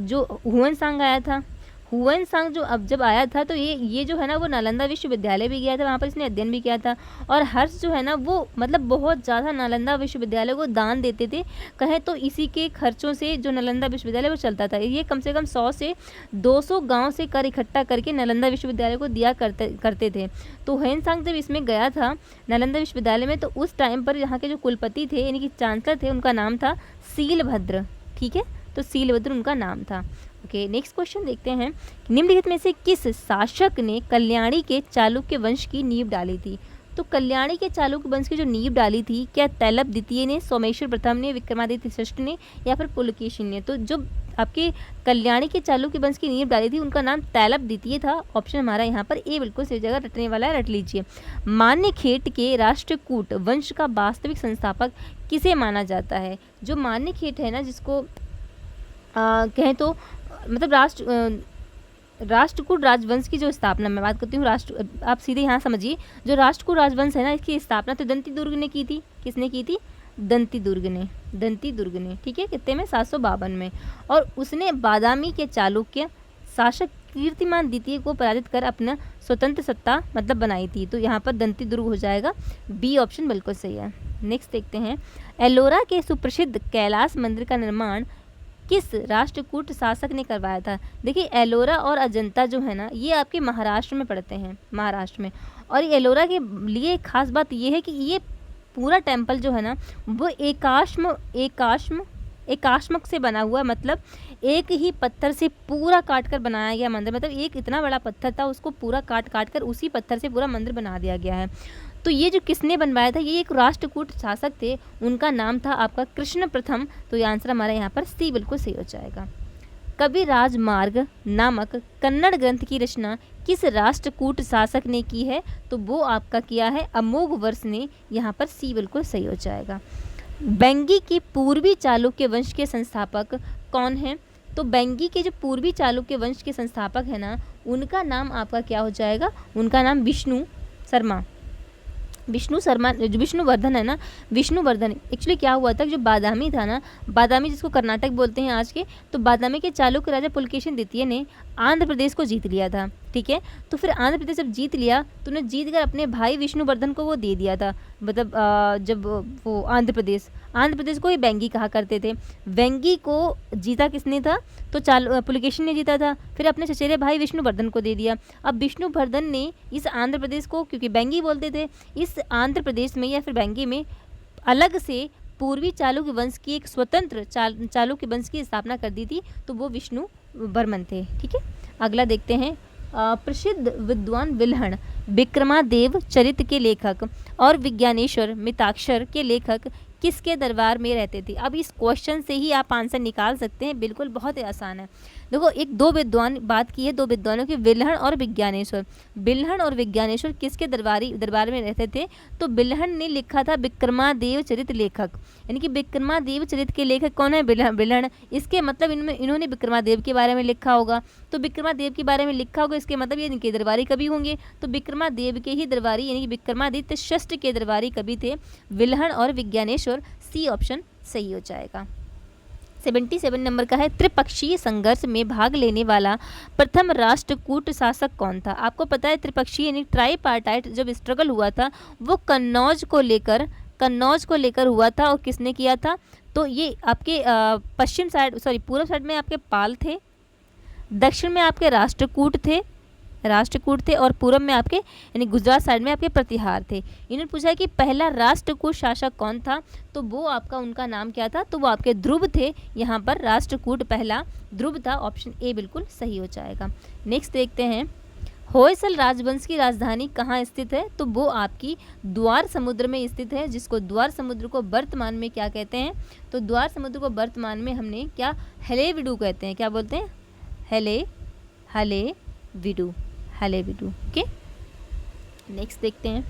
जो हुएनसांग आया था, हुएनसांग जब आया था तो ये जो है ना वो नालंदा विश्वविद्यालय भी गया था, वहाँ पर इसने अध्ययन भी किया था। और हर्ष जो है ना वो मतलब बहुत ज़्यादा नालंदा विश्वविद्यालय को दान देते थे। कहें तो इसी के खर्चों से जो नालंदा विश्वविद्यालय वो चलता था। ये कम से कम 100 से 200 गांव से कर इकट्ठा करके नालंदा विश्वविद्यालय को दिया करते थे। तो हुएनसांग जब इसमें गया था नालंदा विश्वविद्यालय में, तो उस टाइम पर यहाँ के जो कुलपति थे यानी कि चांसलर थे, उनका नाम था सीलभद्र, ठीक है। तो सीलभद्र उनका नाम था। ओके, नेक्स्ट क्वेश्चन देखते हैं, निम्नलिखित में से किस शासक ने कल्याणी के चालुक्य वंश की नींव डाली थी। तो कल्याणी के चालुक्य वंश की जो नींव डाली थी, क्या तैलप द्वितीय ने, सोमेश्वर प्रथम ने, विक्रमादित्य षष्ठ ने या फिर पुलकेशिन ने। तो जो आपके कल्याणी के चालुक्य वंश की नींव डाली थी उनका नाम तैलप द्वितीय था। ऑप्शन हमारा यहाँ पर ए बिल्कुल सही जगह रटने वाला है, रट लीजिए। मान्यखेट के राष्ट्रकूट वंश का वास्तविक संस्थापक किसे माना जाता है। जो मान्यखेट है ना, जिसको कहें तो मतलब राष्ट्रकूट राजवंश की जो स्थापना मैं बात करती हूँ, आप सीधे यहाँ समझिए, जो राष्ट्रकूट राजवंश है ना, इसकी स्थापना तो दंती दुर्ग ने की थी। किसने की थी? दंती दुर्ग ने, ठीक है। कितने में? 752 में। और उसने बादामी के चालुक्य शासक कीर्तिमान द्वितीय को पराजित कर अपना स्वतंत्र सत्ता मतलब बनाई थी। तो यहाँ पर दंती दुर्ग हो जाएगा, बी ऑप्शन बिल्कुल सही है। नेक्स्ट देखते हैं, एलोरा के सुप्रसिद्ध कैलाश मंदिर का निर्माण किस राष्ट्रकूट शासक ने करवाया था। देखिए, एलोरा और अजंता जो है ना ये आपके महाराष्ट्र में पड़ते हैं, महाराष्ट्र में। और एलोरा के लिए खास बात ये है कि ये पूरा टेम्पल जो है ना वो एकाश्मक से बना हुआ, मतलब एक ही पत्थर से पूरा काट कर बनाया गया मंदिर। मतलब एक इतना बड़ा पत्थर था, उसको पूरा काट कर उसी पत्थर से पूरा मंदिर बना दिया गया है। तो ये जो किसने बनवाया था, ये एक राष्ट्रकूट शासक थे, उनका नाम था आपका कृष्ण प्रथम। तो ये आंसर हमारा यहाँ पर सी बिल्कुल सही हो जाएगा। कवि राजमार्ग नामक कन्नड़ ग्रंथ की रचना किस राष्ट्रकूट शासक ने की है। तो वो आपका किया है अमोघ वर्ष ने, यहाँ पर सी बिल्कुल सही हो जाएगा। बेंगी की पूर्वी चालुक्य वंश के संस्थापक कौन है। तो बेंगी के जो पूर्वी चालुक्य वंश के संस्थापक है ना, उनका नाम आपका क्या हो जाएगा, उनका नाम विष्णु विष्णु शर्मा जो विष्णुवर्धन है ना, विष्णुवर्धन एक्चुअली क्या हुआ था, जो बादामी था ना, बादामी जिसको कर्नाटक बोलते हैं आज के, तो बादामी के चालुक्य राजा पुलकेशिन द्वितीय ने आंध्र प्रदेश को जीत लिया था। ठीक है, तो फिर आंध्र प्रदेश जब जीत लिया तो उन्हें जीत कर अपने भाई विष्णुवर्धन को वो दे दिया था। मतलब जब वो आंध्र प्रदेश को ही बेंगी कहा करते थे। वेंगी को जीता किसने था, तो पुलकेशिन ने जीता था, फिर अपने चचेरे भाई विष्णुवर्धन को दे दिया। अब विष्णुवर्धन ने इस आंध्र प्रदेश को, क्योंकि बेंगी बोलते थे, इस आंध्र प्रदेश में या फिर बेंगी में अलग से पूर्वी चालुक्य वंश की एक स्वतंत्र चालुक्य वंश की स्थापना कर दी थी, तो वो विष्णुवर्मन थे। ठीक है, अगला देखते हैं। प्रसिद्ध विद्वान विल्हण विक्रमादेव चरित के लेखक और विज्ञानेश्वर मिताक्षर के लेखक किसके दरबार में रहते थे। अब इस क्वेश्चन से ही आप आंसर निकाल सकते हैं, बिल्कुल बहुत ही आसान है। देखो, एक दो विद्वान बात की है, दो विद्वानों की, विल्हण और विज्ञानेश्वर। विल्हण और विज्ञानेश्वर किसके दरबार में रहते थे, तो विल्हण ने लिखा था विक्रमादेव चरित लेखक, यानी कि विक्रमादेव चरित के लेखक कौन है, विल्हण। इसके मतलब इन्होंने विक्रमादेव के बारे में लिखा होगा, तो विक्रमादेव के बारे में लिखा होगा, इसके मतलब ये इनके दरबारी कवि होंगे, तो विक्रमादेव के ही दरबारी यानी कि विक्रमादित्य षष्ठ के दरबारी कवि थे विल्हण और विज्ञानेश्वर। सी ऑप्शन सही हो जाएगा। 77 नंबर का है, त्रिपक्षीय संघर्ष में भाग लेने वाला प्रथम राष्ट्रकूट शासक कौन था। आपको पता है त्रिपक्षीय यानी ट्राईपार्टाइट जब स्ट्रगल हुआ था वो कन्नौज को लेकर हुआ था, और किसने किया था, तो ये आपके पूर्व साइड में आपके पाल थे, दक्षिण में आपके राष्ट्रकूट थे और पूर्व में आपके यानी गुजरात साइड में आपके प्रतिहार थे। इन्होंने पूछा है कि पहला राष्ट्रकूट शासक कौन था, तो वो आपका उनका नाम क्या था, तो वो आपके ध्रुव थे। यहाँ पर राष्ट्रकूट पहला ध्रुव था, ऑप्शन ए बिल्कुल सही हो जाएगा। नेक्स्ट देखते हैं, होयसल राजवंश की राजधानी कहाँ स्थित है, तो वो आपकी द्वार समुद्र में स्थित है, जिसको द्वार समुद्र को वर्तमान में क्या कहते हैं, तो द्वार समुद्र को वर्तमान में हमने क्या हलेविडु कहते हैं, क्या बोलते हैं, हलेविडु। ओके, नेक्स्ट देखते हैं।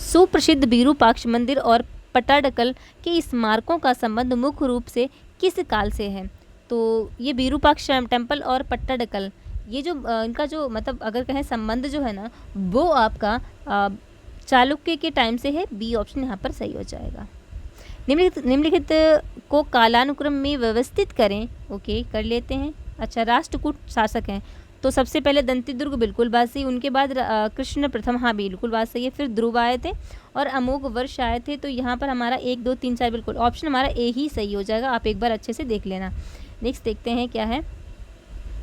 सुप्रसिद्ध विरूपाक्ष मंदिर और पट्टाडकल के स्मारकों का संबंध मुख्य रूप से किस काल से है, तो ये विरूपाक्ष टेम्पल और पट्टाडकल, ये जो इनका जो मतलब अगर कहें संबंध जो है ना, वो आपका चालुक्य के टाइम से है। बी ऑप्शन यहाँ पर सही हो जाएगा। निम्नलिखित को कालानुक्रम में व्यवस्थित करें। ओके, कर लेते हैं। अच्छा, राष्ट्रकूट शासक हैं, तो सबसे पहले दंतीदुर्ग, बिल्कुल बात सही। उनके बाद कृष्ण प्रथम, हाँ बिल्कुल बात सही है। फिर ध्रुव आए थे और अमोघ वर्ष आए थे, तो यहाँ पर हमारा 1 2 3 4 बिल्कुल ऑप्शन हमारा ए ही सही हो जाएगा। आप एक बार अच्छे से देख लेना। नेक्स्ट देखते हैं क्या है।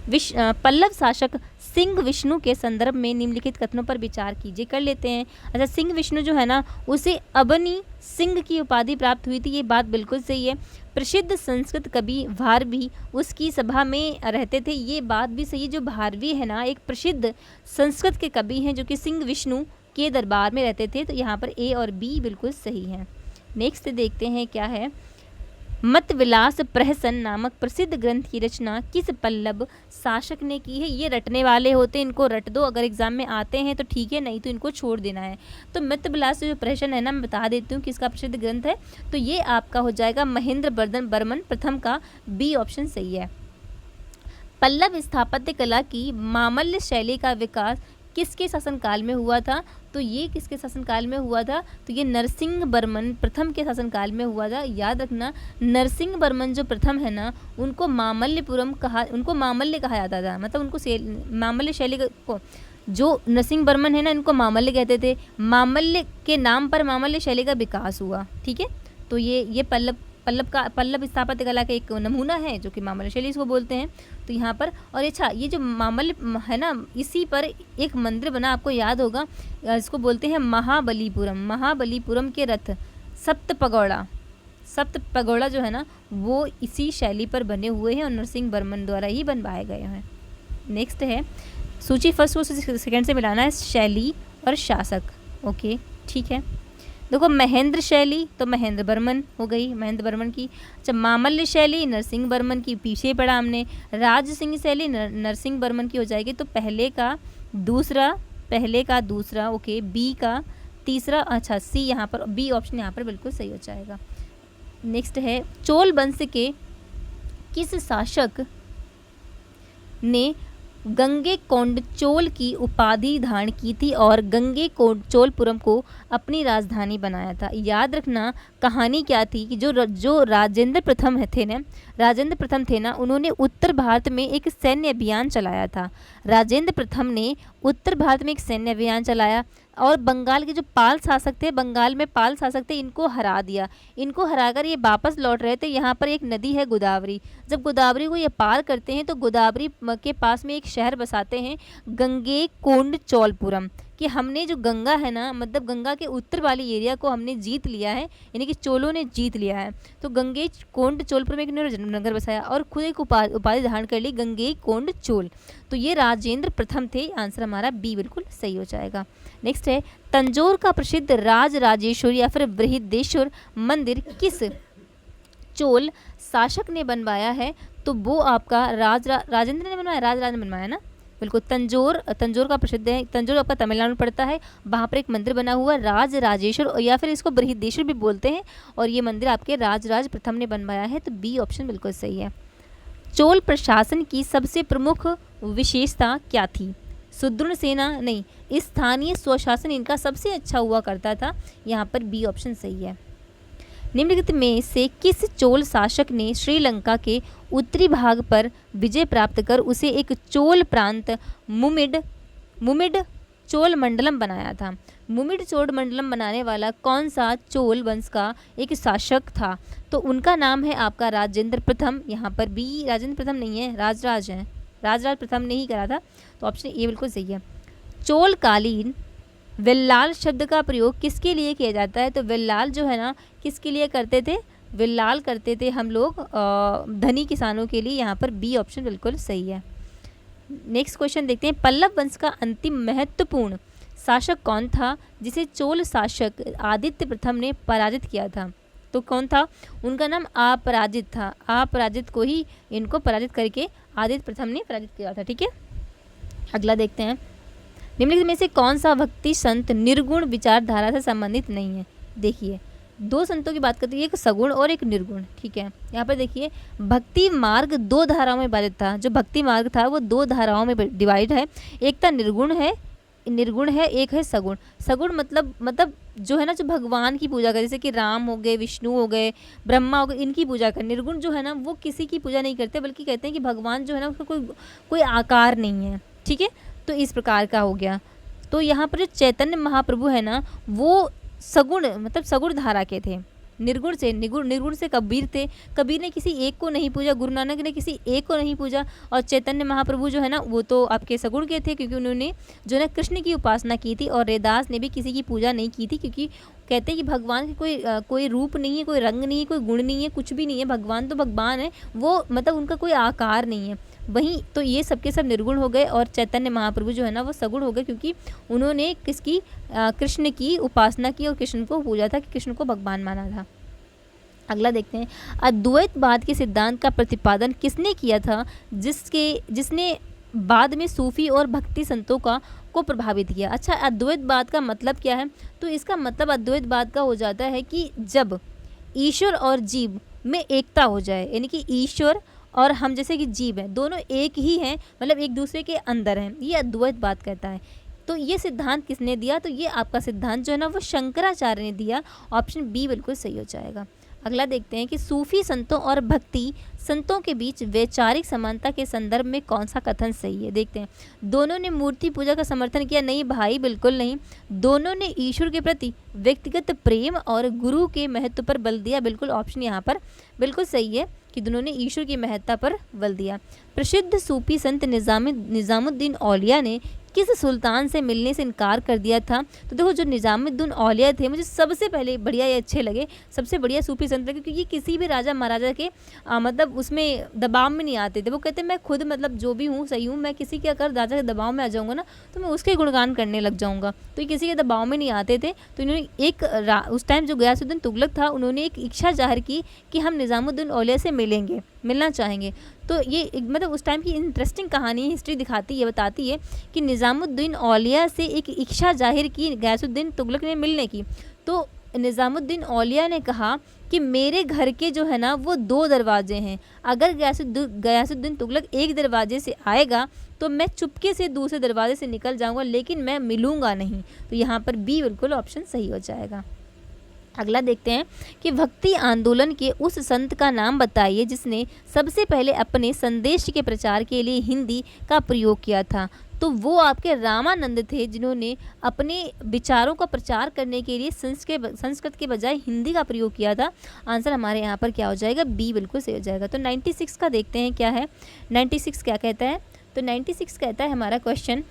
पल्लव शासक सिंह विष्णु के संदर्भ में निम्नलिखित कथनों पर विचार कीजिए। कर लेते हैं। अच्छा, सिंह विष्णु जो है ना, उसे अबनी सिंह की उपाधि प्राप्त हुई थी, ये बात बिल्कुल सही है। प्रसिद्ध संस्कृत कवि भारवी उसकी सभा में रहते थे, ये बात भी सही है। जो भारवी है ना, एक प्रसिद्ध संस्कृत के कवि हैं जो कि सिंह विष्णु के दरबार में रहते थे, तो यहाँ पर ए और बी बिल्कुल सही है। नेक्स्ट देखते हैं क्या है। मत विलास प्रहसन नामक प्रसिद्ध ग्रंथ की रचना किस पल्लव शासक ने की है। ये रटने वाले होते हैं, इनको रट दो, अगर एग्जाम में आते हैं तो ठीक है, नहीं तो इनको छोड़ देना है। तो मत विलास जो प्रहसन है ना, मैं बता देती हूँ किसका प्रसिद्ध ग्रंथ है, तो ये आपका हो जाएगा महेंद्र वर्मन प्रथम का। बी ऑप्शन सही है। पल्लव स्थापत्य कला की मामल्य शैली का विकास किसके शासनकाल में हुआ था, तो ये किसके शासनकाल में हुआ था, तो ये नरसिंह वर्मन प्रथम के शासनकाल में हुआ था। याद रखना, नरसिंह वर्मन जो प्रथम है ना, उनको मामल्य कहा जाता था, मतलब उनको मामल्य शैली को, जो नरसिंह वर्मन है ना, इनको मामल्य कहते थे। मामल्य के नाम पर मामल्य शैली का विकास हुआ। ठीक है, तो ये पल्लव स्थापत्य कला का एक नमूना है जो कि मामल्य शैली इसको बोलते हैं। तो यहाँ पर, और अच्छा, ये जो मामल्य है ना, इसी पर एक मंदिर बना, आपको याद होगा, इसको बोलते हैं महाबलीपुरम के रथ सप्त पगोड़ा जो है ना, वो इसी शैली पर बने हुए हैं और नरसिंह वर्मन द्वारा ही बनवाए गए हैं। नेक्स्ट है, सूची फर्स्ट को सेकंड से मिलाना है, शैली और शासक। ओके, ठीक है। देखो, महेंद्र शैली तो महेंद्र वर्मन हो गई, महेंद्र वर्मन की। अच्छा, मामल्य शैली नरसिंह वर्मन की, पीछे पड़ा हमने। राज सिंह शैली नरसिंह वर्मन की हो जाएगी, तो पहले का दूसरा। ओके, बी का तीसरा। अच्छा, सी यहाँ पर, बी ऑप्शन यहाँ पर बिल्कुल सही हो जाएगा। नेक्स्ट है, चोल वंश के किस शासक ने गंगैकोंडचोल की उपाधि धारण की थी और गंगैकोंडचोलपुरम को अपनी राजधानी बनाया था। याद रखना कहानी क्या थी कि जो राजेंद्र प्रथम थे ना, उन्होंने उत्तर भारत में एक सैन्य अभियान चलाया था। राजेंद्र प्रथम ने उत्तर भारत में एक सैन्य अभियान चलाया और बंगाल के जो बंगाल में पाल शासक थे, इनको हरा दिया। इनको हराकर ये वापस लौट रहे थे। यहाँ पर एक नदी है गोदावरी। जब गोदावरी को ये पार करते हैं तो गोदावरी के पास में एक शहर बसाते हैं गंगैकोंडचोलपुरम, कि हमने जो गंगा है ना, मतलब गंगा के उत्तर वाली एरिया को हमने जीत लिया है, यानी कि चोलों ने जीत लिया है। तो गंगैकोंडचोलपुरम में एक नगर बसाया और खुद एक उपाधि धारण कर ली गंगैकोंडचोल। तो ये राजेंद्र प्रथम थे। आंसर हमारा बी बिल्कुल सही हो जाएगा। नेक्स्ट है, तंजौर का प्रसिद्ध राजराजेश्वर या फिर बृहदेश्वर मंदिर किस चोल शासक ने बनवाया है? तो वो आपका राजेंद्र ने बनवाया, राजराज ने बनवाया ना, बिल्कुल। तंजौर का प्रसिद्ध है। तंजौर आपका तमिलनाडु में पड़ता है। वहाँ पर एक मंदिर बना हुआ राजराजेश्वर, या फिर इसको बृहदेश्वर भी बोलते हैं, और ये मंदिर आपके राजराज प्रथम ने बनवाया है। तो बी ऑप्शन बिल्कुल सही है। चोल प्रशासन की सबसे प्रमुख विशेषता क्या थी? सुदृढ़ सेना नहीं, स्थानीय स्वशासन इनका सबसे अच्छा हुआ करता था। यहाँ पर बी ऑप्शन सही है। निम्नलिखित में से किस चोल शासक ने श्रीलंका के उत्तरी भाग पर विजय प्राप्त कर उसे एक चोल प्रांत मुमिड चोल मंडलम बनाया था? मुमिड चोल मंडलम बनाने वाला कौन सा चोल वंश का एक शासक था? तो उनका नाम है आपका राजेंद्र प्रथम। यहाँ पर बी राजेंद्र प्रथम नहीं है, राजराज हैं। राजराज प्रथम ने ही करा था। तो ऑप्शन ए बिल्कुल सही है। चोलकालीन विल्लाल शब्द का प्रयोग किसके लिए किया जाता है? तो विल्लाल जो है ना, किसके लिए करते थे? विल्लाल करते थे हम लोग धनी किसानों के लिए। यहाँ पर बी ऑप्शन बिल्कुल सही है। नेक्स्ट क्वेश्चन देखते हैं। पल्लव वंश का अंतिम महत्वपूर्ण शासक कौन था जिसे चोल शासक आदित्य प्रथम ने पराजित किया था? तो कौन था? उनका नाम अपराजित था। अपराजित को ही इनको पराजित करके आदित्य प्रथम ने पराजित किया था। ठीक है, अगला देखते हैं। निम्नलिखित में से कौन सा भक्ति संत निर्गुण विचारधारा से संबंधित नहीं है? देखिए, दो संतों की बात करते हैं, एक सगुण और एक निर्गुण। ठीक है, यहाँ पर देखिए, भक्ति मार्ग दो धाराओं में विभाजित था। जो भक्ति मार्ग था वो दो धाराओं में डिवाइड है। एक था निर्गुण है, एक है सगुण। सगुण मतलब जो है ना, जो भगवान की पूजा करे, जैसे कि राम हो गए, विष्णु हो गए, ब्रह्मा हो गए, इनकी पूजा कर। निर्गुण जो है ना, वो किसी की पूजा नहीं करते, बल्कि कहते हैं कि भगवान जो है ना, उसका कोई आकार नहीं है। ठीक है, तो इस प्रकार का हो गया। तो यहाँ पर जो चैतन्य महाप्रभु है ना, वो सगुण धारा के थे। निर्गुण से कबीर थे। कबीर ने किसी एक को नहीं पूजा, गुरु नानक ने किसी एक को नहीं पूजा, और चैतन्य महाप्रभु जो है ना, वो तो आपके सगुण के थे, क्योंकि उन्होंने जो है कृष्ण की उपासना की थी। और रैदास ने भी किसी की पूजा नहीं की थी, क्योंकि कहते हैं कि भगवान के कोई रूप नहीं है, कोई रंग नहीं है, कोई गुण नहीं है, कुछ भी नहीं है। भगवान तो भगवान है, वो मतलब उनका कोई आकार नहीं है। वहीं तो ये सबके सब निर्गुण हो गए, और चैतन्य महाप्रभु जो है ना, वो सगुण हो गए, क्योंकि उन्होंने कृष्ण की उपासना की और कृष्ण को पूजा था, कि कृष्ण को भगवान माना था। अगला देखते हैं। अद्वैतवाद के सिद्धांत का प्रतिपादन किसने किया था, जिसने बाद में सूफी और भक्ति संतों को प्रभावित किया? अच्छा, अद्वैतवाद का मतलब क्या है? तो इसका मतलब अद्वैतवाद का हो जाता है कि जब ईश्वर और जीव में एकता हो जाए, यानी कि ईश्वर और हम जैसे कि जीव हैं, दोनों एक ही हैं, मतलब एक दूसरे के अंदर हैं। ये अद्वैतवाद कहता है। तो ये सिद्धांत किसने दिया? तो ये आपका सिद्धांत जो है ना, वो शंकराचार्य ने दिया। ऑप्शन बी बिल्कुल सही हो जाएगा। अगला देखते हैं कि सूफी संतों और भक्ति संतों के बीच वैचारिक समानता के संदर्भ में कौन सा कथन सही है? देखते हैं। दोनों ने मूर्ति पूजा का समर्थन किया? नहीं भाई, बिल्कुल नहीं। दोनों ने ईश्वर के प्रति व्यक्तिगत प्रेम और गुरु के महत्व पर बल दिया? बिल्कुल, ऑप्शन यहाँ पर बिल्कुल सही है कि दोनों ने ईश्वर की महत्ता पर बल दिया। प्रसिद्ध सूफी संत निजामुद्दीन औलिया ने किस सुल्तान से मिलने से इनकार कर दिया था? तो देखो, जो निजामुद्दीन औलिया थे, मुझे सबसे पहले बढ़िया ये अच्छे लगे, सबसे बढ़िया सूफी संत लगे, क्योंकि ये किसी भी राजा महाराजा के मतलब उसमें दबाव में नहीं आते थे। वो कहते मैं खुद मतलब जो भी हूँ सही हूँ, मैं किसी के अगर राजा के दबाव में आ जाऊँगा ना, तो मैं उसके गुणगान करने लग जाऊँगा। तो ये किसी के दबाव में नहीं आते थे। तो इन्होंने उस टाइम जो गयासुद्दीन तुगलक था, उन्होंने एक इच्छा जाहिर की कि हम निजामुद्दीन औलिया से मिलना चाहेंगे। तो ये मतलब उस टाइम की इंटरेस्टिंग कहानी हिस्ट्री दिखाती है, बताती है कि निजामुद्दीन औलिया से एक इच्छा जाहिर की गयासुद्दीन तुगलक ने मिलने की। तो निज़ामुद्दीन औलिया ने कहा कि मेरे घर के जो है ना वो 2 दरवाजे हैं, अगर गयासुद्दीन तुगलक एक दरवाजे से आएगा तो मैं चुपके से दूसरे दरवाजे से निकल जाऊंगा, लेकिन मैं मिलूंगा नहीं। तो यहाँ पर बी बिल्कुल ऑप्शन सही हो जाएगा। अगला देखते हैं कि भक्ति आंदोलन के उस संत का नाम बताइए जिसने सबसे पहले अपने संदेश के प्रचार के लिए हिंदी का प्रयोग किया था। तो वो आपके रामानंद थे, जिन्होंने अपने विचारों का प्रचार करने के लिए संस्कृत के बजाय हिंदी का प्रयोग किया था। आंसर हमारे यहाँ पर क्या हो जाएगा, बी बिल्कुल सही हो जाएगा। तो 96 का देखते हैं क्या है, 96 क्या कहता है। तो 96 कहता है हमारा क्वेश्चन,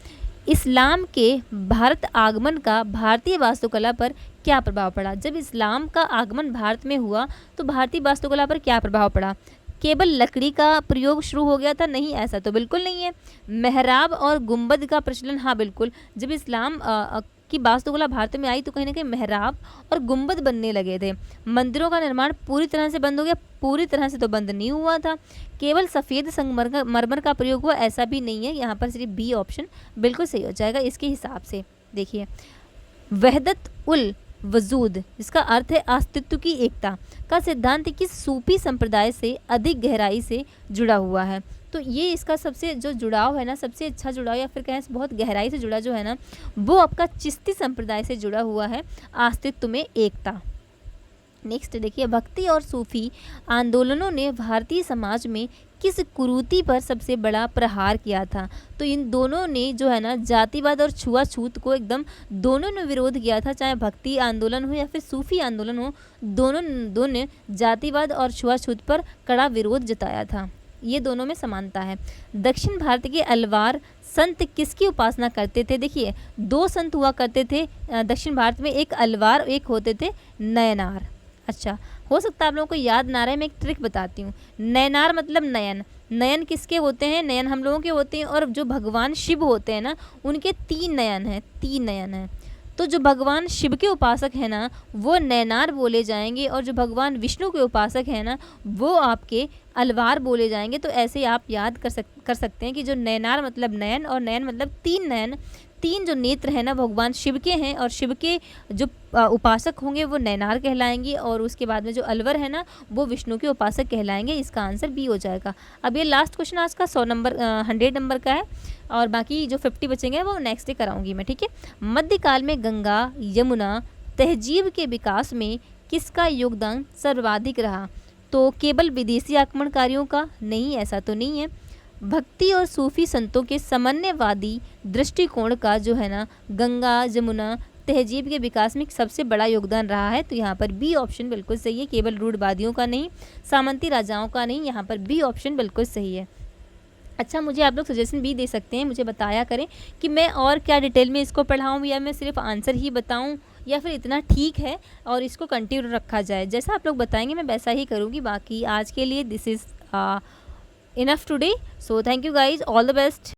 इस्लाम के भारत आगमन का भारतीय वास्तुकला पर क्या प्रभाव पड़ा। जब इस्लाम का आगमन भारत में हुआ तो भारतीय वास्तुकला पर क्या प्रभाव पड़ा। केवल लकड़ी का प्रयोग शुरू हो गया था, नहीं, ऐसा तो बिल्कुल नहीं है। मेहराब और गुंबद का प्रचलन, हाँ बिल्कुल, जब इस्लाम की वास्तुकला भारत में आई तो कहीं ना कहीं मेहराब और गुंबद बनने लगे थे। मंदिरों का निर्माण पूरी तरह से बंद हो गया, पूरी तरह से तो बंद नहीं हुआ था। केवल सफ़ेद संगमरमर का प्रयोग हुआ, ऐसा भी नहीं है। यहाँ पर सिर्फ बी ऑप्शन बिल्कुल सही हो जाएगा इसके हिसाब से। देखिए, वहदत उल वजूद, जिसका अर्थ है अस्तित्व की एकता, का सिद्धांत किस सूफी संप्रदाय से अधिक गहराई से जुड़ा हुआ है। तो ये इसका सबसे जो जुड़ाव है ना, सबसे अच्छा जुड़ाव या फिर कहें बहुत गहराई से जुड़ा जो है ना, वो आपका चिश्ती संप्रदाय से जुड़ा हुआ है, अस्तित्व में एकता। नेक्स्ट देखिए, भक्ति और सूफी आंदोलनों ने भारतीय समाज में किस कुरीति पर सबसे बड़ा प्रहार किया था। तो इन दोनों ने जो है ना जातिवाद और छुआछूत को एकदम दोनों ने विरोध किया था, चाहे भक्ति आंदोलन हो या फिर सूफी आंदोलन हो, दोनों ने जातिवाद और छुआछूत पर कड़ा विरोध जताया था। ये दोनों में समानता है। दक्षिण भारत के अलवार संत किसकी उपासना करते थे। देखिए, 2 संत हुआ करते थे दक्षिण भारत में, एक अलवार, एक होते थे नयनार। अच्छा, हो सकता है आप लोगों को याद ना रहे, मैं एक ट्रिक बताती हूँ। नयनार मतलब नयन, नयन किसके होते हैं, नयन हम लोगों के होते हैं। और जो भगवान शिव होते हैं ना, उनके 3 नयन हैं, 3 नयन हैं। तो जो भगवान शिव के उपासक हैं ना, वो नयनार बोले जाएंगे, और जो भगवान विष्णु के उपासक हैं ना, वो आपके अलवार बोले जाएंगे। तो ऐसे आप याद कर सकते हैं कि जो नयनार मतलब नयन, और नयन मतलब 3 नयन, 3 जो नेत्र हैं ना भगवान शिव के हैं, और शिव के जो उपासक होंगे वो नयनार कहलाएंगे, और उसके बाद में जो अलवर है ना वो विष्णु के उपासक कहलाएंगे। इसका आंसर बी हो जाएगा। अब ये लास्ट क्वेश्चन आज का 100 नंबर का है, और बाकी जो 50 बचेंगे वो नेक्स्ट डे कराऊंगी मैं, ठीक है। मध्यकाल में गंगा यमुना तहजीब के विकास में किसका योगदान सर्वाधिक रहा। तो केवल विदेशी आक्रमणकारियों का, नहीं, ऐसा तो नहीं है। भक्ति और सूफी संतों के समन्वयवादी दृष्टिकोण का जो है ना गंगा यमुना तहजीब के विकास में सबसे बड़ा योगदान रहा है। तो यहाँ पर बी ऑप्शन बिल्कुल सही है। केवल रूढ़वादियों का नहीं, सामंती राजाओं का नहीं, यहाँ पर बी ऑप्शन बिल्कुल सही है। अच्छा, मुझे आप लोग सजेशन भी दे सकते हैं, मुझे बताया करें कि मैं और क्या डिटेल में इसको पढ़ाऊँ, या मैं सिर्फ आंसर ही बताऊँ, या फिर इतना ठीक है और इसको कंटिन्यू रखा जाए। जैसा आप लोग बताएंगे मैं वैसा ही करूँगी। बाकी आज के लिए this is enough today. So thank you guys, all the best.